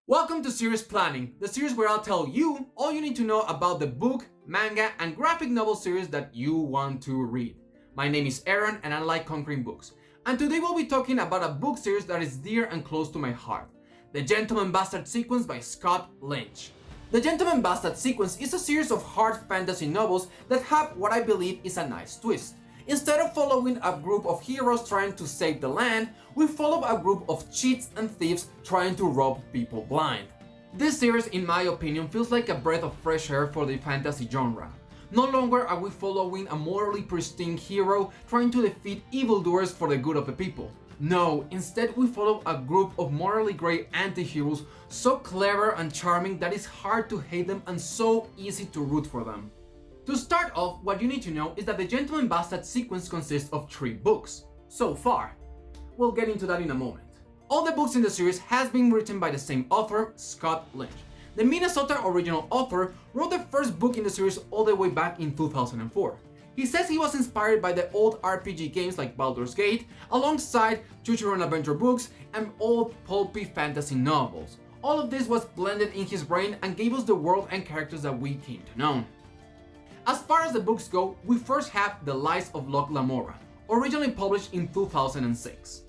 Welcome to Series Planning, the series where I'll tell you all you need to know about the book, manga, and graphic novel series that you want to read. My name is Aaron and I like conquering books. And today we'll be talking about a book series that is dear and close to my heart. The Gentleman Bastard Sequence by Scott Lynch. The Gentleman Bastard Sequence is a series of hard fantasy novels that have what I believe is a nice twist. Instead of following a group of heroes trying to save the land, we follow a group of cheats and thieves trying to rob people blind. This series, in my opinion, feels like a breath of fresh air for the fantasy genre. No longer are we following a morally pristine hero trying to defeat evildoers for the good of the people. No, instead we follow a group of morally grey anti-heroes so clever and charming that it's hard to hate them and so easy to root for them. To start off, what you need to know is that the Gentleman Bastard sequence consists of 3 books, so far. We'll get into that in a moment. All the books in the series has been written by the same author, Scott Lynch. The Minnesota original author wrote the first book in the series all the way back in 2004. He says he was inspired by the old RPG games like Baldur's Gate, alongside choose-your-own adventure books and old pulpy fantasy novels. All of this was blended in his brain and gave us the world and characters that we came to know. As far as the books go, we first have The Lies of Locke Lamora, originally published in 2006.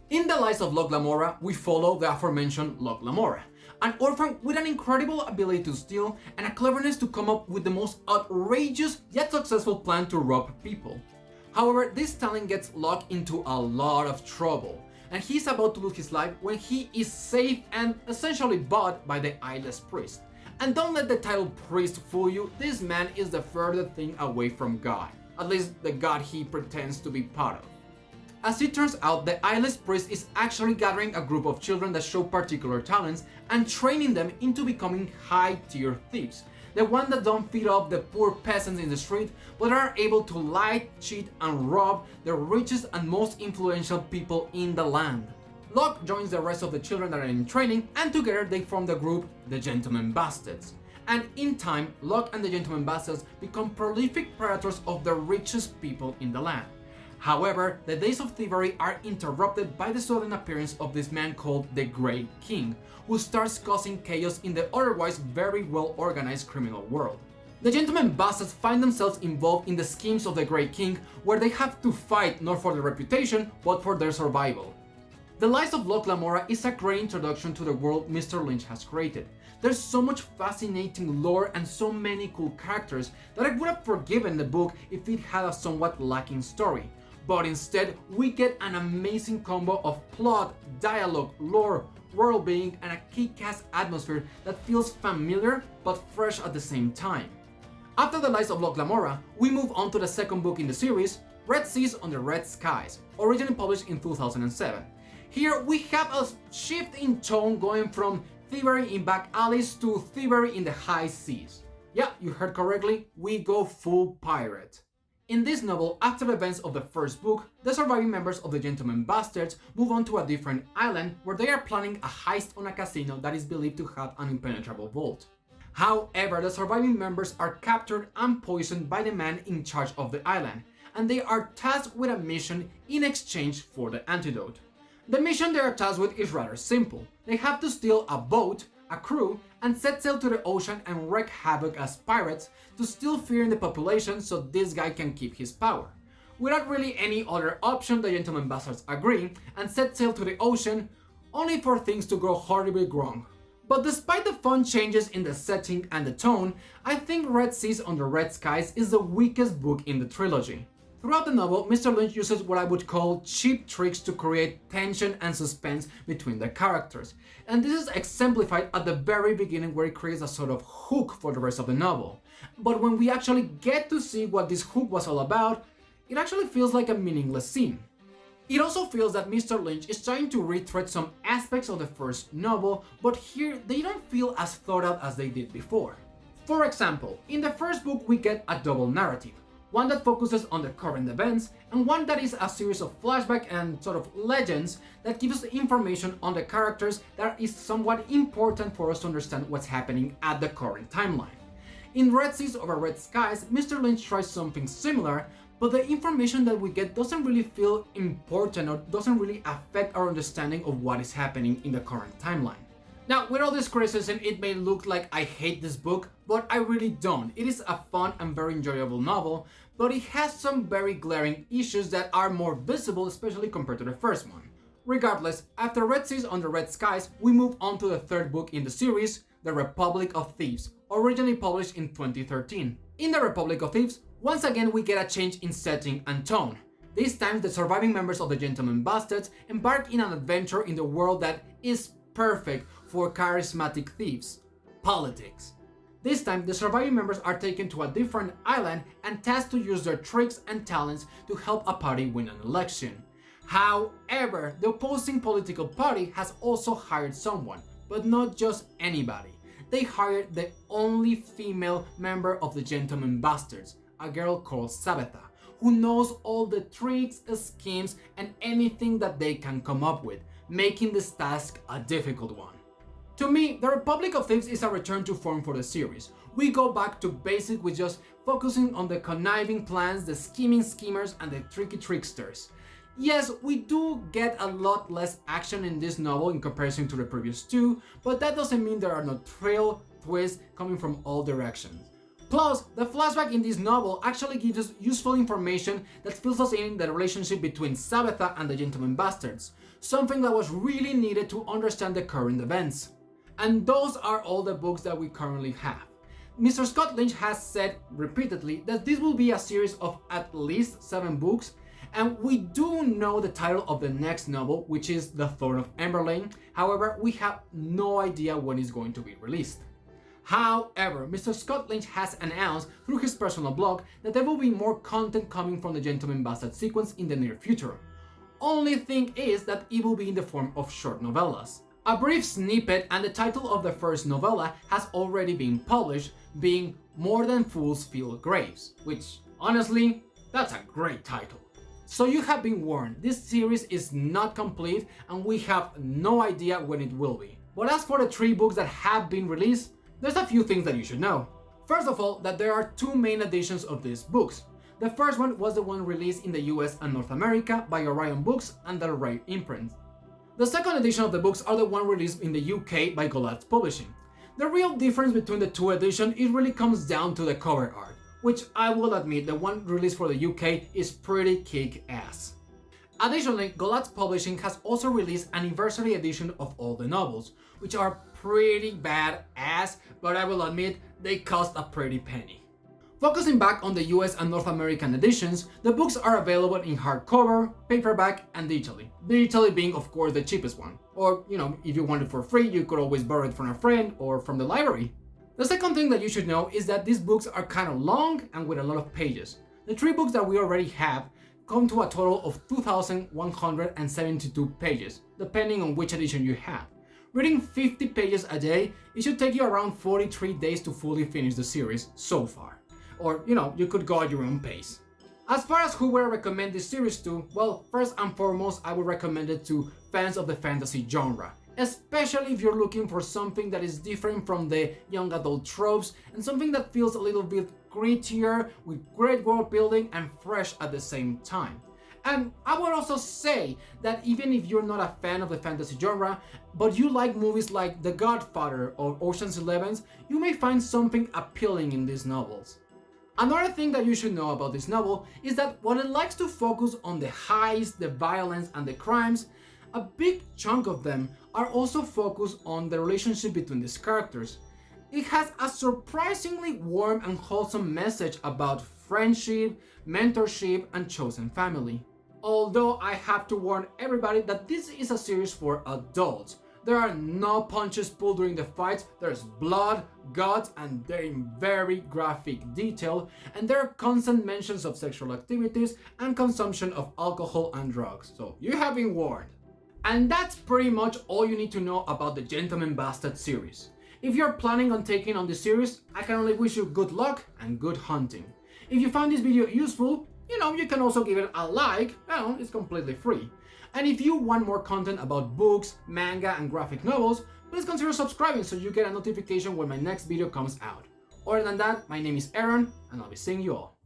In The Lies of Locke Lamora, we follow the aforementioned Locke Lamora, an orphan with an incredible ability to steal and a cleverness to come up with the most outrageous yet successful plan to rob people. However, this talent gets Locke into a lot of trouble, and he's about to lose his life when he is saved and essentially bought by the eyeless priest. And don't let the title priest fool you, this man is the furthest thing away from God, at least the God he pretends to be part of. As it turns out, the eyeless priest is actually gathering a group of children that show particular talents and training them into becoming high-tier thieves, the ones that don't feed off the poor peasants in the street, but are able to lie, cheat, and rob the richest and most influential people in the land. Locke joins the rest of the children that are in training, and together they form the group the Gentleman Bastards. And in time, Locke and the Gentleman Bastards become prolific predators of the richest people in the land. However, the days of thievery are interrupted by the sudden appearance of this man called the Great King, who starts causing chaos in the otherwise very well organized criminal world. The Gentleman Bastards find themselves involved in the schemes of the Great King, where they have to fight not for their reputation, but for their survival. The Lies of Locke Lamora is a great introduction to the world Mr. Lynch has created. There's so much fascinating lore and so many cool characters that I would have forgiven the book if it had a somewhat lacking story. But instead, we get an amazing combo of plot, dialogue, lore, world building, and a kick-ass atmosphere that feels familiar but fresh at the same time. After The Lies of Locke Lamora, we move on to the second book in the series, Red Seas Under Red Skies, originally published in 2007. Here we have a shift in tone going from thievery in back alleys to thievery in the high seas. Yeah, you heard correctly, we go full pirate. In this novel, after the events of the first book, the surviving members of the Gentleman Bastards move on to a different island where they are planning a heist on a casino that is believed to have an impenetrable vault. However, the surviving members are captured and poisoned by the man in charge of the island, and they are tasked with a mission in exchange for the antidote. The mission they are tasked with is rather simple. They have to steal a boat, a crew, and set sail to the ocean and wreak havoc as pirates to still fear in the population so this guy can keep his power. Without really any other option, the Gentleman Bastards agree and set sail to the ocean, only for things to go horribly wrong. But despite the fun changes in the setting and the tone, I think Red Seas Under Red Skies is the weakest book in the trilogy. Throughout the novel, Mr. Lynch uses what I would call cheap tricks to create tension and suspense between the characters, and this is exemplified at the very beginning where he creates a sort of hook for the rest of the novel. But when we actually get to see what this hook was all about, it actually feels like a meaningless scene. It also feels that Mr. Lynch is trying to retread some aspects of the first novel, but here they don't feel as thought out as they did before. For example, in the first book we get a double narrative. One that focuses on the current events, and one that is a series of flashbacks and sort of legends that give us information on the characters that is somewhat important for us to understand what's happening at the current timeline. In Red Seas Over Red Skies, Mr. Lynch tries something similar, but the information that we get doesn't really feel important or doesn't really affect our understanding of what is happening in the current timeline. Now, with all this criticism, it may look like I hate this book, but I really don't. It is a fun and very enjoyable novel, but it has some very glaring issues that are more visible, especially compared to the first one. Regardless, after Red Seas Under Red Skies, we move on to the third book in the series, The Republic of Thieves, originally published in 2013. In The Republic of Thieves, once again we get a change in setting and tone. This time, the surviving members of the Gentlemen Bastards embark in an adventure in the world that is perfect for charismatic thieves: politics. This time, the surviving members are taken to a different island and tasked to use their tricks and talents to help a party win an election. However, the opposing political party has also hired someone, but not just anybody. They hired the only female member of the Gentlemen Bastards, a girl called Sabetha, who knows all the tricks, schemes, and anything that they can come up with, making this task a difficult one. To me, The Republic of Thieves is a return to form for the series. We go back to basics with just focusing on the conniving plans, the scheming schemers, and the tricky tricksters. Yes, we do get a lot less action in this novel in comparison to the previous two, but that doesn't mean there are no thrill, twists coming from all directions. Plus, the flashback in this novel actually gives us useful information that fills us in the relationship between Sabetha and the Gentlemen Bastards, something that was really needed to understand the current events. And those are all the books that we currently have. Mr. Scott Lynch has said repeatedly that this will be a series of at least 7 books, and we do know the title of the next novel, which is The Thorn of Emberlane. However, we have no idea when it's going to be released. However, Mr. Scott Lynch has announced through his personal blog that there will be more content coming from the Gentlemen Bastard sequence in the near future. Only thing is that it will be in the form of short novellas. A brief snippet and the title of the first novella has already been published, being More Than Fools Fill Graves, which honestly, that's a great title. So you have been warned, this series is not complete and we have no idea when it will be. But as for the 3 books that have been released, there's a few things that you should know. First of all, that there are 2 main editions of these books. The first one was the one released in the US and North America by Orion Books and Del Rey Imprint. The second edition of the books are the one released in the UK by Golatz Publishing. The real difference between the 2 editions, it really comes down to the cover art, which I will admit the one released for the UK is pretty kick-ass. Additionally, Golatz Publishing has also released an anniversary edition of all the novels, which are pretty bad-ass, but I will admit they cost a pretty penny. Focusing back on the US and North American editions, the books are available in hardcover, paperback, and digitally. Digitally being, of course, the cheapest one. Or, if you want it for free, you could always borrow it from a friend or from the library. The second thing that you should know is that these books are kind of long and with a lot of pages. The 3 books that we already have come to a total of 2,172 pages, depending on which edition you have. Reading 50 pages a day, it should take you around 43 days to fully finish the series so far. Or, you could go at your own pace. As far as who would I recommend this series to, well, first and foremost, I would recommend it to fans of the fantasy genre. Especially if you're looking for something that is different from the young adult tropes and something that feels a little bit grittier, with great world building and fresh at the same time. And I would also say that even if you're not a fan of the fantasy genre, but you like movies like The Godfather or Ocean's 11, you may find something appealing in these novels. Another thing that you should know about this novel is that while it likes to focus on the highs, the violence, and the crimes, a big chunk of them are also focused on the relationship between these characters. It has a surprisingly warm and wholesome message about friendship, mentorship, and chosen family. Although I have to warn everybody that this is a series for adults. There are no punches pulled during the fights, there's blood, guts, and they're in very graphic detail, and there are constant mentions of sexual activities and consumption of alcohol and drugs, so you have been warned. And that's pretty much all you need to know about the Gentlemen Bastard series. If you're planning on taking on this series, I can only wish you good luck and good hunting. If you found this video useful, you can also give it a like, it's completely free. And if you want more content about books, manga, and graphic novels, please consider subscribing so you get a notification when my next video comes out. Other than that, my name is Aaron, and I'll be seeing you all.